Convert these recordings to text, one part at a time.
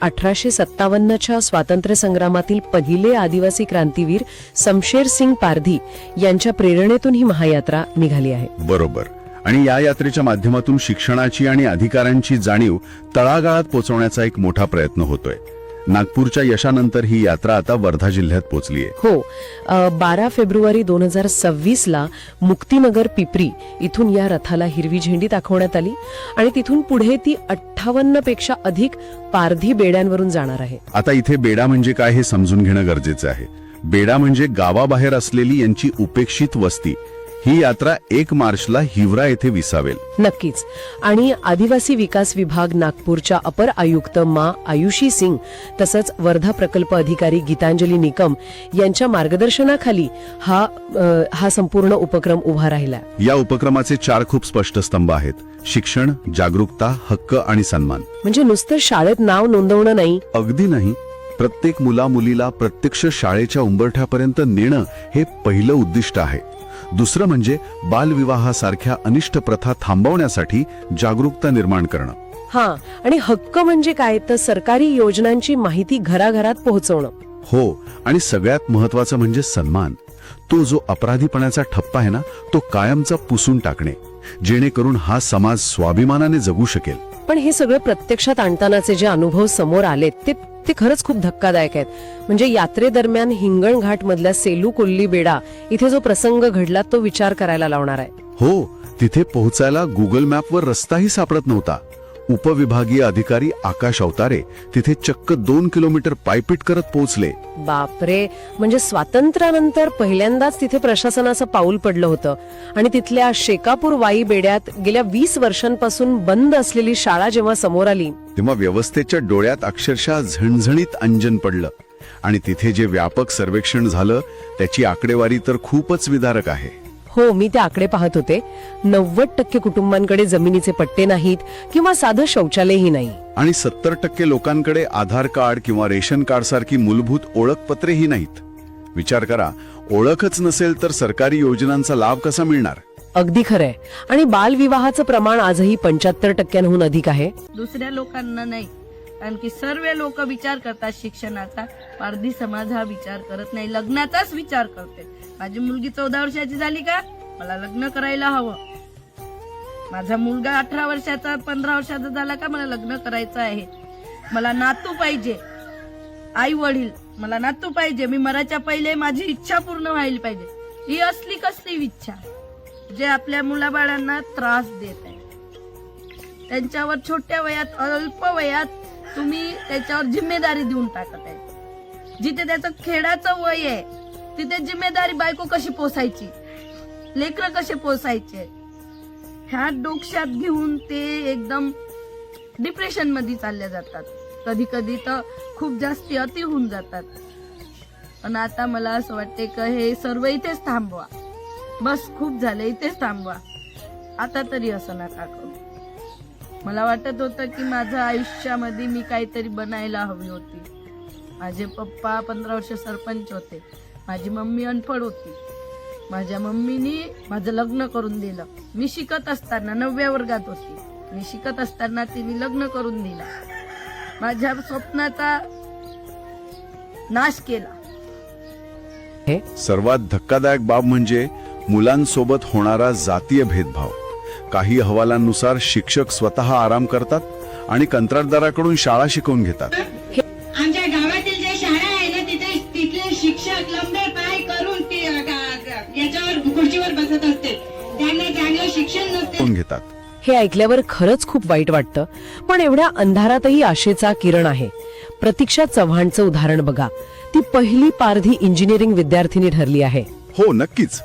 1857च्या स्वातंत्र्य संग्रामातील पहिले आदिवासी क्रांतीवीर शमशेर सिंग पारधी यांच्या प्रेरणेतून ही महायात्रा निघाली आहे. बरोबर. आणि या यात्रेच्या माध्यमातून शिक्षणाची आणि अधिकारांची जाणीव तळागाळात पोहोचवण्याचा एक मोठा प्रयत्न होतोय. नागपूरच्या यशानंतर ही यात्रा आता वर्धा जिल्ह्यात पोहोचलीये. हो, 12 फेब्रुवारी 2026ला मुक्तीनगर पिपरी इथून या रथाला हिरवी झेंडी दाखवण्यात आली आणि तिथून पुढे ती 58 पेक्षा अधिक पारधी बेड्यांवरून जाणार आहे. आता इथे बेडा म्हणजे काय हे समजून घेणं गरजेचं आहे. बेडा म्हणजे गावाबाहेर असलेली यांची उपेक्षित वस्ती. ही यात्रा 1 मार्चला हिवरा येथे विसावेल. नक्कीच. आणि आदिवासी विकास विभाग नागपूरच्या अपर आयुक्त मा आयुषी सिंग तसंच वर्धा प्रकल्प अधिकारी गीतांजली निकम यांच्या मार्गदर्शनाखाली हा संपूर्ण उपक्रम उभा राहिला. या उपक्रमाचे 4 खूप स्पष्ट स्तंभ आहेत. शिक्षण, जागरूकता, हक्क आणि सन्मान. म्हणजे नुसतं शाळेत नाव नोंदवणं नाही. अगदी नाही. प्रत्येक मुला-मुलीला प्रत्यक्ष शाळेच्या उंबरठ्यापर्यंत नेणं हे पहिलं उद्दिष्ट आहे. दुसरं म्हणजे बालविवाहासारख्या अनिष्ट प्रथा थांबवण्यासाठी जागरूकता निर्माण करणं. आणि हक्क म्हणजे काय, तर सरकारी योजनांची माहिती घराघरात पोहोचवणं. हो, आणि सगळ्यात महत्वाचं म्हणजे सन्मान. तो जो अपराधीपणाचा ठप्पा आहे ना, तो कायमचा पुसून टाकणे, जेणेकरून हा समाज स्वाभिमानाने जगू शकेल. पण हे सगळं प्रत्यक्षात आणतानाचे जे अनुभव समोर आलेत ते खरंच खूप धक्कादायक आहेत. म्हणजे यात्रेदरम्यान हिंगणघाट मधल्या सेलू कोल्ली बेडा इथे जो प्रसंग घडला तो विचार करायला लावणार आहे. हो, तिथे पोहोचायला गुगल मॅपवर रस्ताही सापडत नव्हता. उपविभागीय अधिकारी आकाश अवतारे तिथे चक्क 2 किलोमीटर पायपीट करत पोहोचले. बापरे, म्हणजे स्वातंत्र्यानंतर पहिल्यांदाच तिथे प्रशासनाचं पाऊल पडलं होतं. आणि तिथल्या शेकापूर वाई बेड्यात गेल्या 20 वर्षांपासून बंद असलेली शाळा जेव्हा समोर आली तेव्हा व्यवस्थेच्या डोळ्यात अक्षरशः झणझणीत अंजन पडलं. आणि तिथे जे व्यापक सर्वेक्षण झालं त्याची आकडेवारी तर खूपच विदारक आहे. हो, मी ते आकडे पाहत होते. 90% कुटुंबांकडे जमिनीचे पट्टे नाहीत किंवा साधं शौचालयही नाही. आणि 70% लोकांकडे आधार कार्ड किंवा रेशन कार्ड सारखी मूलभूत ओळखपत्रेही नाहीत. विचार करा, ओळखच नसेल तर सरकारी योजनांचा लाभ कसा मिळणार? अगदी खरंय. आणि बालविवाहाचं प्रमाण आजही 75%हून अधिक आहे. दुसऱ्या लोकांना नाही, कारण की सर्व लोक विचार करतात शिक्षणाचा. पारधी समाज हा विचार करत नाही, लग्नाचाच विचार करते. माझी मुलगी 14 वर्षाची झाली का मला लग्न करायला हवं. माझा मुलगा 18 वर्षाचा 15 वर्षाचा झाला का मला लग्न करायचं आहे. मला नातू पाहिजे, आई वडील मला नातू पाहिजे, मी मरायच्या पहिले माझी इच्छा पूर्ण व्हायला पाहिजे. ही असली कसली इच्छा जे आपल्या मुलाबाळांना त्रास देत आहे. त्यांच्यावर छोट्या वयात अल्प वयात तुम्ही त्याच्यावर जिम्मेदारी देऊन टाकत आहे. जिथे त्याचं खेळाचं वय आहे तिथे जिम्मेदारी बायको कशी पोसायची, लेकरं कसे पोसायचे, ह्या डोक्यात घेऊन ते एकदम डिप्रेशन मध्ये चालले जातात. कधी कधी तर खूप जास्ती अति होऊन जातात. पण आता मला असं वाटते की हे सर्व इथेच थांबवा. बस, खूप झालं, इथेच थांबवा. आता तरी असं नका करू. मला वाटत होतं की माझ्या आयुष्यामध्ये मी काहीतरी बनायला हवी होती. माझे पप्पा 15 वर्ष सरपंच होते. माझी मम्मी अनपढ होती. माझ्या मम्मीनी माझं लग्न करून दिलं. मी शिकत असताना 9व्या वर्गात होती. मी शिकत असताना तिने लग्न करून दिलं. माझ्या स्वप्नाचा नाश केला. सर्वात धक्कादायक बाब म्हणजे मुलांसोबत होणारा जातीय भेदभाव. काही अहवालांनुसार शिक्षक स्वतः आराम करतात आणि कंत्राटदाराकडून शाळा शिकवून घेतात. आमच्या गावातील जे शाळा आहे ना तिथले शिक्षक लंबे पाय करून याच्यावर खुर्चीवर बसत असते. त्यांना चांगलं शिक्षण नसते घेतात. हे ऐकल्यावर खरंच खूप वाईट वाटतं. पण एवढ्या अंधारातही आशेचा किरण आहे. प्रतीक्षा चव्हाणचं उदाहरण बघा. ती पहिली पारधी इंजिनिअरिंग विद्यार्थिनी ठरली आहे. हो, नक्कीच.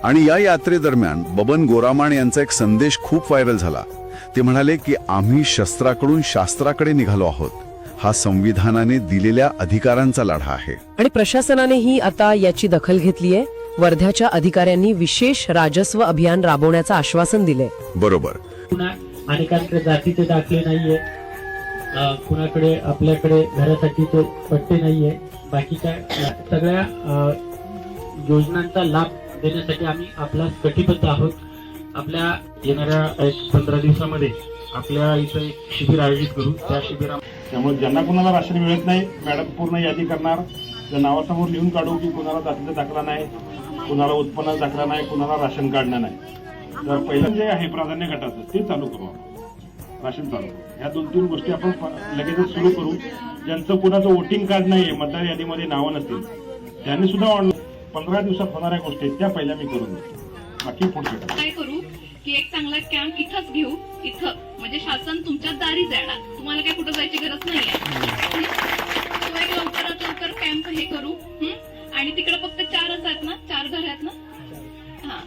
आणि या यात्रेदरम्यान बबन गोरामाण यांचा एक संदेश खूप व्हायरल झाला. ते म्हणाले की आम्ही शस्त्राकडून शास्त्राकडे निघालो आहोत. हा संविधानाने दिलेल्या अधिकारांचा लढा आहे. आणि प्रशासनानेही आता याची दखल घेतलीये. वर्ध्याच्या अधिकाऱ्यांनी विशेष राजस्व अभियान राबवण्याचं आश्वासन दिले. बरोबर. अनेकांकडे जातीचे दाखले नाहीये, कुणाकडे आपल्याकडे घरासाठी तो पट्टे नाहीये. बाकीच्या सगळ्या योजनांचा लाभ देण्यासाठी आम्ही आपला कटिबद्ध आहोत. आपल्या येणाऱ्या 15 दिवसामध्ये आपल्या इथं एक शिबिर आयोजित करू. त्या शिबिरामध्ये त्यामुळे ज्यांना कुणाला राशन मिळत नाही, मॅडम पूर्ण यादी करणार, त्या नावासमोर लिहून काढू की कुणाला जातीचा दाखला नाही, कुणाला उत्पन्न दाखला नाही, कुणाला राशन काढणं नाही. तर पहिलं जे आहे प्राधान्य गटाचं ते चालू करू आपण, राशन चालू करू. ह्या 2-3 गोष्टी आपण लगेचच सुरू करू. ज्यांचं कुणाचं वोटिंग कार्ड नाहीये, मतदार यादीमध्ये नावं नसतील, त्यांनी सुद्धा ऑनलाईन 15 दिवसात होणाऱ्या गोष्टी त्या पहिल्या मी करून देतो. बाकी पुढचे काय करू की एक चांगला कॅम्प इथंच घेऊ, इथं म्हणजे शासन तुमच्या दारी जाणार, तुम्हाला काय कुठं जायची गरज नाहीये. तो एक लवकरात लवकर कॅम्प हे करू. आणि तिकडे फक्त 4च आहेत ना, 4 घर आहेत ना, हा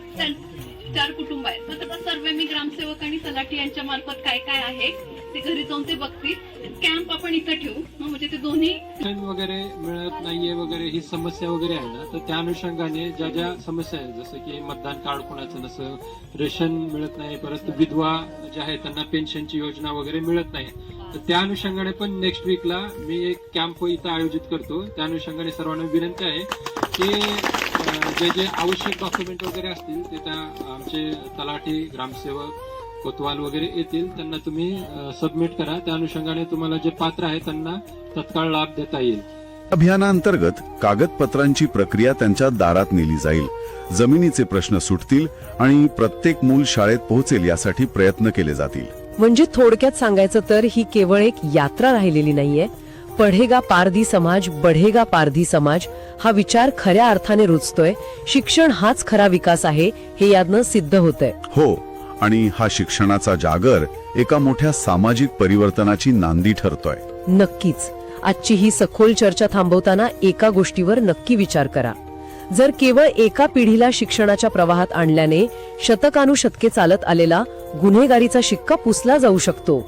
4 कुटुंब आहेत. मग त्याचा सर्वे मी ग्रामसेवक आणि तलाठी यांच्या मार्फत काय काय आहे ते घरी जाऊन ते बघतील. कॅम्प आपण इथं ठेवू, म्हणजे ते दोन्ही वगैरे मिळत नाहीये वगैरे ही समस्या वगैरे आहे ना, तर त्या अनुषंगाने ज्या ज्या समस्या आहेत, जसं की मतदान कार्ड कोणाचं नसं, रेशन मिळत नाही, परत विधवा ज्या आहेत त्यांना पेन्शनची योजना वगैरे मिळत नाही, तर त्या अनुषंगाने पण नेक्स्ट वीकला मी एक कॅम्प इथं आयोजित करतो. त्या अनुषंगाने सर्वांना विनंती आहे की जे जे आवश्यक डॉक्युमेंट वगैरे असतील ते त्या आमचे तलाठी, ग्रामसेवक, कोतवाल वगैरे येतील, त्यांना तुम्ही सबमिट करा. त्या अनुषंगाने तुम्हाला जे पात्र आहे त्यांना तत्काळ लाभ देता येईल. अभियानांतर्गत कागदपत्रांची प्रक्रिया त्यांच्या दारात नेली जाईल, जमिनीचे प्रश्न सुटतील आणि प्रत्येक मूल शाळेत पोहोचेल यासाठी प्रयत्न केले जातील. म्हणजे थोडक्यात सांगायचं तर ही केवळ एक यात्रा राहिलेली नाहीये. पढेगा पारधी समाज, बढेगा पारधी समाज हा विचार खऱ्या अर्थाने रुजतोय. शिक्षण हाच खरा विकास आहे हे यातनं सिद्ध होतंय. हो, आणि हा शिक्षणाचा जागर एका मोठ्या सामाजिक परिवर्तनाची नांदी ठरतोय. नक्कीच. आजची ही सखोल चर्चा थांबवताना एका गोष्टीवर नक्की विचार करा. जर केवळ एका पिढीला शिक्षणाच्या प्रवाहात आणल्याने शतकानुशतके चालत आलेला गुन्हेगारीचा शिक्का पुसला जाऊ शकतो,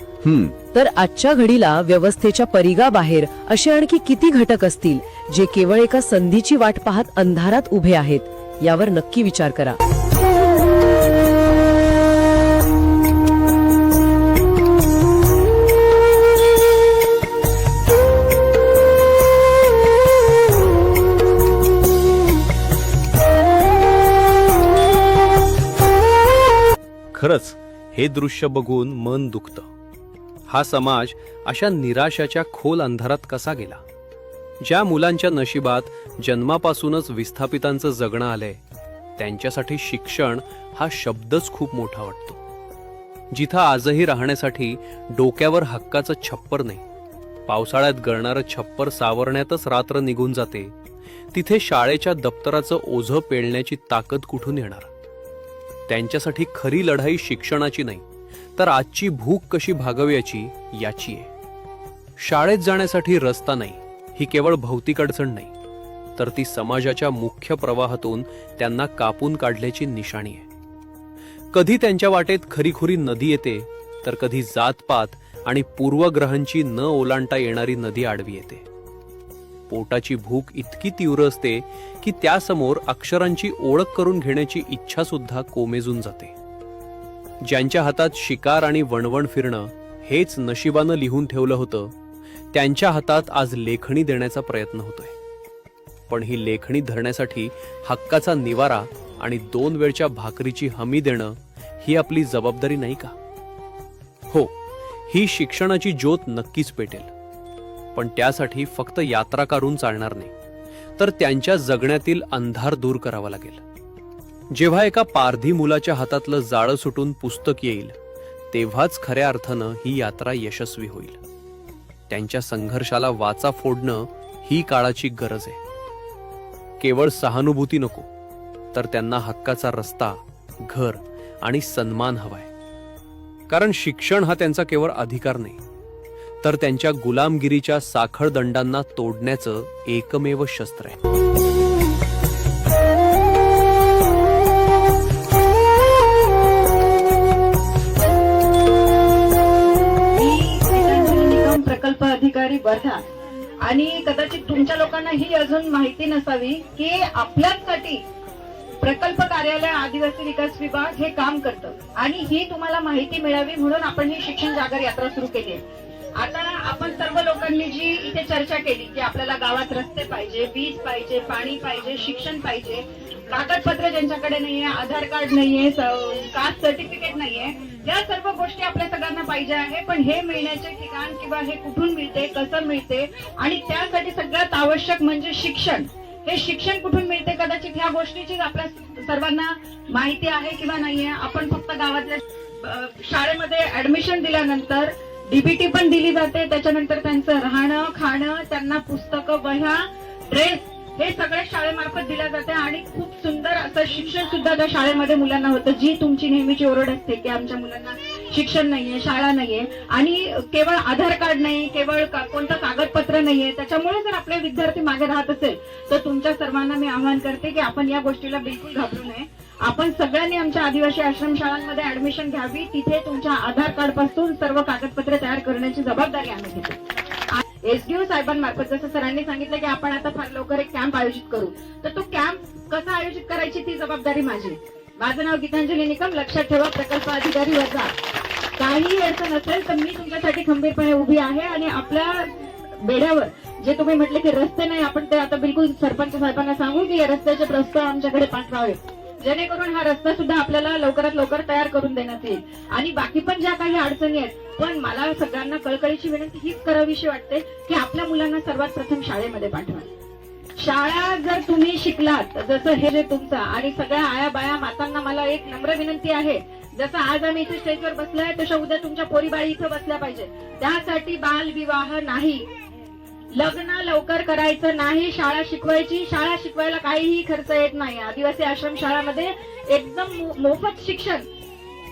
तर आजच्या घडीला व्यवस्थेच्या परिघाबाहेर असे आणखी किती घटक असतील जे केवळ एका संधीची वाट पाहत अंधारात उभे आहेत, यावर नक्की विचार करा. खरंच हे दृश्य बघून मन दुखतं. हा समाज अशा निराशाच्या खोल अंधारात कसा गेला? ज्या मुलांच्या नशिबात जन्मापासूनच विस्थापितांचं जगणं आलंय, त्यांच्यासाठी शिक्षण हा शब्दच खूप मोठा वाटतो. जिथं आजही राहण्यासाठी डोक्यावर हक्काचं छप्पर नाही, पावसाळ्यात गळणारं छप्पर सावरण्यातच रात्र निघून जाते, तिथे शाळेच्या दप्तराचं ओझं पेलण्याची ताकद कुठून येणार? त्यांच्यासाठी खरी लढाई शिक्षणाची नाही, तर आजची भूक कशी भागवायची याची आहे. शाळेत जाण्यासाठी रस्ता नाही ही केवळ भौतिक अडचण नाही, तर ती समाजाच्या मुख्य प्रवाहातून त्यांना कापून काढल्याची निशाणी आहे. कधी त्यांच्या वाटेत खरीखुरी नदी येते, तर कधी जातपात आणि पूर्वग्रहांची न ओलांडता येणारी नदी आडवी येते. पोटाची भूक इतकी तीव्र असते की त्यासमोर अक्षरांची ओळख करून घेण्याची इच्छा सुद्धा कोमेजून जाते. ज्यांच्या हातात शिकार आणि वणवण फिरणं हेच नशिबानं लिहून ठेवलं होतं, त्यांच्या हातात आज लेखणी देण्याचा प्रयत्न होतोय. पण ही लेखणी धरण्यासाठी हक्काचा निवारा आणि 2 वेळच्या भाकरीची हमी देणं ही आपली जबाबदारी नाही का? हो, ही शिक्षणाची ज्योत नक्कीच पेटेल, पण त्यासाठी फक्त यात्रा करून चालणार नाही, तर त्यांच्या जगण्यातील अंधार दूर करावा लागेल. जेव्हा एका पारधी मुलाच्या हातातलं जाळं सुटून पुस्तक येईल, तेव्हाच खऱ्या अर्थानं ही यात्रा यशस्वी होईल. त्यांच्या संघर्षाला वाचा फोडणं ही काळाची गरज आहे. केवळ सहानुभूती नको, तर त्यांना हक्काचा रस्ता, घर आणि सन्मान हवाय. कारण शिक्षण हा त्यांचा केवळ अधिकार नाही, तर त्यांच्या गुलामगिरीच्या साखळ दंडांना तोडण्याचं एकमेव शस्त्र आहे. निकम प्रकल्प अधिकारी वर्धा, आणि कदाचित तुमच्या लोकांना ही अजून माहिती नसावी की आपल्यासाठी प्रकल्प कार्यालय आदिवासी विकास विभाग हे काम करतं, आणि ही तुम्हाला माहिती मिळावी म्हणून आपण ही शिक्षण जागर यात्रा सुरू केली आहे. आता आपण सर्व लोकांनी जी इथे चर्चा केली की आपल्याला गावात रस्ते पाहिजे, वीज पाहिजे, पाणी पाहिजे, शिक्षण पाहिजे, कागदपत्र ज्यांच्याकडे नाहीये, आधार कार्ड नाहीये, कास्ट सर्टिफिकेट नाहीये, या सर्व गोष्टी आपल्या सगळ्यांना पाहिजे आहे, पण हे मिळण्याचे ठिकाण किंवा हे कुठून मिळते, कसं मिळते, आणि त्यासाठी सगळ्यात आवश्यक म्हणजे शिक्षण. हे शिक्षण कुठून मिळते, कदाचित ह्या गोष्टीची आपल्या सर्वांना माहिती आहे किंवा नाहीये. आपण फक्त गावातल्या शाळेमध्ये ऍडमिशन दिल्यानंतर डीबीटी पण दिली जाते, त्याच्यानंतर त्यांचं राहणं खाणं, त्यांना पुस्तकं, वह्या, ड्रेस हे सगळं शाळेमार्फत दिलं जाते आणि खूप सुंदर असं शिक्षण सुद्धा त्या शाळेमध्ये मुलांना होतं. जी तुमची नेहमीची ओरड असते की आमच्या मुलांना शिक्षण नाहीये, शाळा नाहीये, आणि केवळ आधार कार्ड नाही, केवळ कोणतं कागदपत्र नाहीये, त्याच्यामुळे जर आपले विद्यार्थी मागे राहत असेल तर तुमच्या सर्वांना मी आवाहन करते की आपण या गोष्टीला बिलकुल घाबरू नये. आपण सगळ्यांनी आमच्या आदिवासी आश्रमशाळांमध्ये ऍडमिशन घ्यावी. तिथे तुमच्या आधार कार्ड पासून सर्व कागदपत्रे तयार करण्याची जबाबदारी आम्ही घेतो. एसडीओ साहेबांमार्फत जसं सरांनी सांगितलं की आपण आता फार लवकर एक कॅम्प आयोजित करू, तर तो कॅम्प कसा आयोजित करायची ती जबाबदारी माझी. माझं नाव गीतांजली निकम. लक्षात ठेवा, प्रकल्प अधिकारी वजा. काहीही अडचण असेल तर मी तुमच्यासाठी खंबीरपणे उभी आहे. आणि आपल्या बेड्यावर जे तुम्ही म्हटले की रस्ते नाही, आपण ते आता बिलकुल सरपंच साहेबांना सांगू की या रस्त्याचे प्रस्ताव आमच्याकडे पाठवावे, जेणेकरून हा रस्ता सुद्धा आपल्याला लवकरात लवकर तयार करून देण्यात येईल. आणि बाकी पण ज्या काही अडचणी आहेत, पण मला सगळ्यांना कळकळीची विनंती हीच करावीशी वाटते की आपल्या मुलांना सर्वात प्रथम शाळेमध्ये पाठवा. शाळा जर तुम्ही शिकलात, जसं हे जे तुमचं, आणि सगळ्या आया बाया मातांना मला एक नम्र विनंती आहे, जसं आज आम्ही इथे स्टेजवर बसलोय तशा उद्या तुमच्या पोरीबाळी इथं बसल्या पाहिजे. त्यासाठी बालविवाह नाही, लग्न लवकर करायचं नाही, शाळा शिकवायची. शाळा शिकवायला काहीही खर्च येत नाही. आदिवासी आश्रम शाळामध्ये एकदम मोफत शिक्षण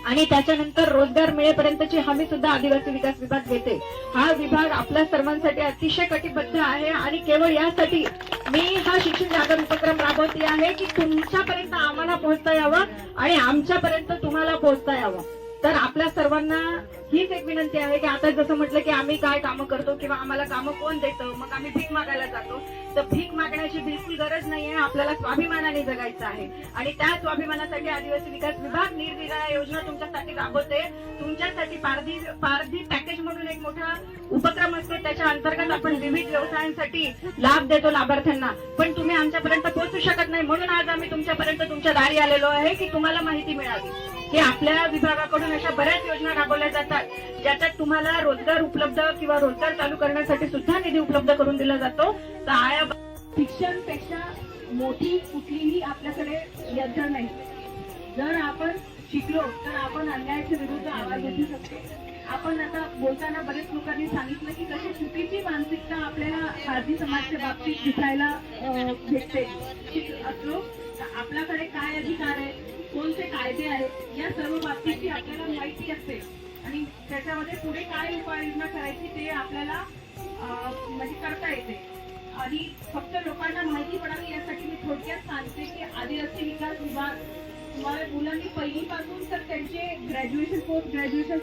आणि त्याच्यानंतर रोजगार मिळेपर्यंतची हमी सुद्धा आदिवासी विकास विभाग देते. हा विभाग आपल्या सर्वांसाठी अतिशय कटिबद्ध आहे आणि केवळ यासाठी मी हा शिक्षण जागर उपक्रम राबवते आहे की तुमच्यापर्यंत आम्हाला पोहोचता यावं आणि आमच्यापर्यंत तुम्हाला पोहोचता यावं. तर आपल्या सर्वांना हीच एक विनंती आहे की आता जसं म्हटलं की आम्ही काय कामं करतो किंवा आम्हाला कामं कोण देतं, मग आम्ही भीक मागायला जातो, तर भीक मागण्याची बिलकुल गरज नाहीये. आपल्याला स्वाभिमानाने जगायचं आहे आणि त्या स्वाभिमानासाठी आदिवासी विकास विभाग निरनिराळ्या योजना तुमच्यासाठी राबवते. तुमच्यासाठी पारधी पॅकेज म्हणून एक मोठा उपक्रम असतो, त्याच्या अंतर्गत आपण विविध व्यवसायांसाठी लाभ देतो लाभार्थ्यांना. पण तुम्ही आमच्यापर्यंत पोहोचू शकत नाही, म्हणून आज आम्ही तुमच्यापर्यंत तुमच्या दारी आलेलो आहे की तुम्हाला माहिती मिळावी की आपल्या विभागाकडून अशा बऱ्याच योजना राबवल्या जातात ज्याच्यात तुम्हाला रोजगार उपलब्ध किंवा रोजगार चालू करण्यासाठी सुद्धा निधी उपलब्ध करून दिला जातो. तर आया शिक्षणपेक्षा मोठी कुठलीही आपल्याकडे यंत्रणा नाही. जर आपण शिकलो तर आपण अन्यायाच्या विरुद्ध आवाज उठवू शकतो. आपण आता बोलताना बरेच लोकांनी सांगितलं की कशी चुकीची मानसिकता आपल्याला खासगी समाजाच्या बाबतीत दिसायला भेटते. असलो तर आपल्याकडे काय अधिकार आहे, कोणते कायदे आहेत, या सर्व बाबतीची आपल्याला माहिती असते आणि त्याच्यामध्ये पुढे काय उपाययोजना करायची ते आपल्याला म्हणजे करता येते. आणि फक्त लोकांना माहिती पडावी यासाठी मी थोडक्यात सांगते की आदिवासी विकास विभाग तुम्हाला मुलांनी पहिलीपासून तर त्यांचे ग्रॅज्युएशन पोस्ट ग्रॅज्युएशन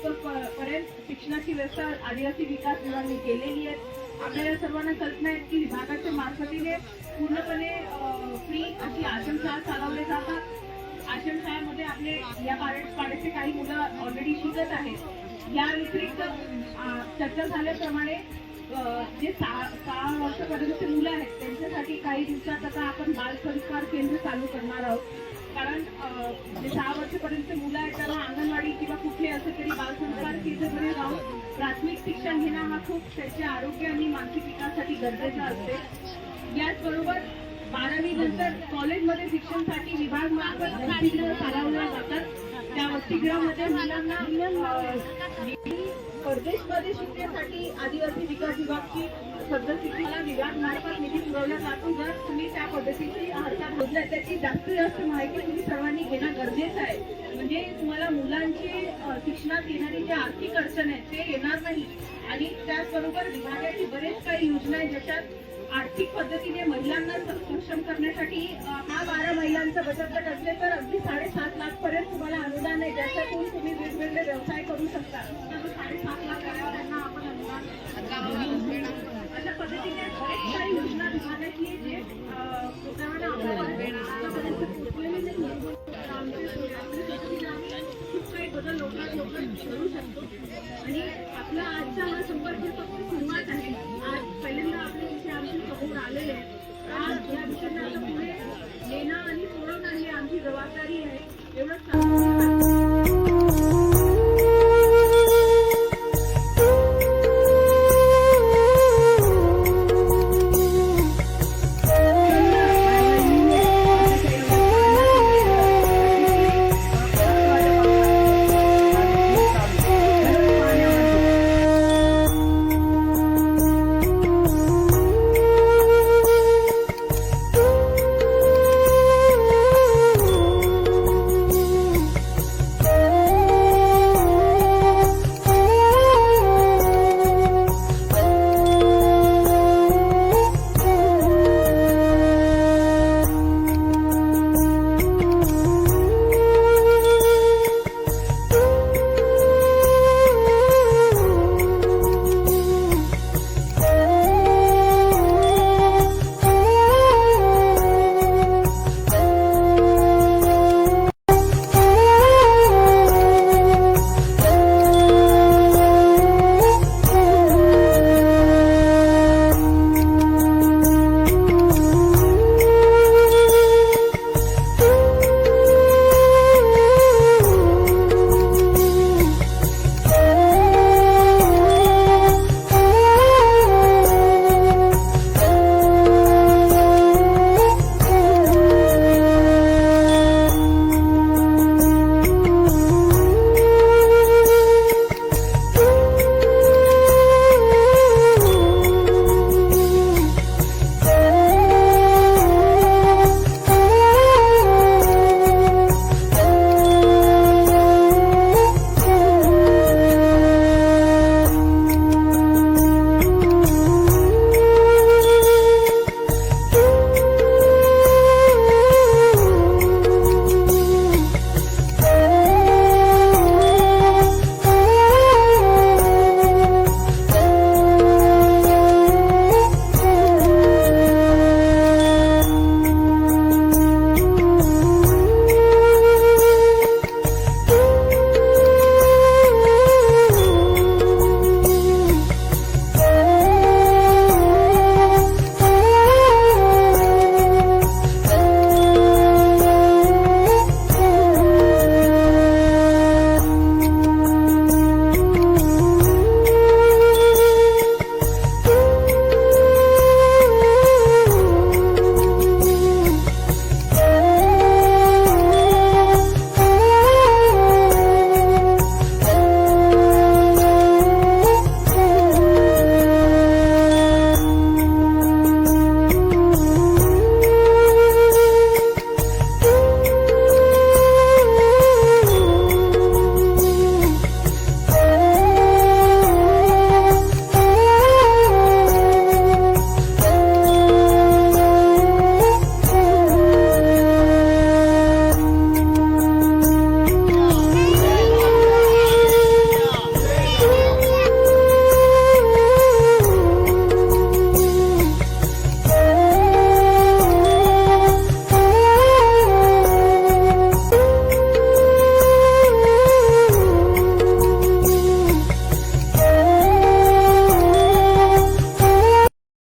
पर्यंत शिक्षणाची व्यवस्था आदिवासी विकास विभागाने केलेली आहे. आपल्याला सर्वांना कल्पना आहे की विभागाच्या मार्फतीने पूर्णपणे फ्री अशी आश्रमशाळा चालवल्या जातात. आश्रमशाळेमध्ये आपले या पाड्याचे काही मुलं ऑलरेडी शिकत आहेत. या व्यतिरिक्त चर्चा झाल्याप्रमाणे जे 6 वर्षापर्यंतचे मुलं आहेत त्यांच्यासाठी काही दिवसात आता आपण बाल संस्कार केंद्र चालू करणार आहोत. कारण जे 6 वर्षापर्यंतचे मुलं आहेत त्यांना अंगणवाडी किंवा कुठे असेल तरी बाल संस्कार केंद्रामध्ये जाऊन प्राथमिक शिक्षण घेणं हा खूप त्यांच्या आरोग्य आणि मानसिक विकासासाठी गरजेचा असते. याचबरोबर 12वी नंतर कॉलेजमध्ये शिक्षणासाठी विभाग मार्फत वसतिगृह चालवल्या जातात. त्या वसतिगृहामध्ये मुलांना परदेशमध्ये शिकण्यासाठी आदिवासी विकास विभागची सद्यस्थितीला विभाग मार्फत निधी पुरवला जातो. जर तुम्ही त्या पद्धतीची हालचाल होत त्याची जास्तीत जास्त माहिती तुम्ही सर्वांनी घेणं गरजेचं आहे. म्हणजे तुम्हाला मुलांची शिक्षणात येणारी जी आर्थिक अडचण आहे ते येणार नाही. आणि त्याचबरोबर विभागाची बरेच काही योजना आहेत ज्याच्यात आर्थिक पद्धतीने महिलांना सक्षम करण्यासाठी हा 12 महिलांचा बचत गट असले तर अगदी 7.5 लाख पर्यंत तुम्हाला अनुदान आहे, ज्याच्यातून तुम्ही वेगवेगळे व्यवसाय करू शकता. 7.5 लाख त्यांना आपण अनुदान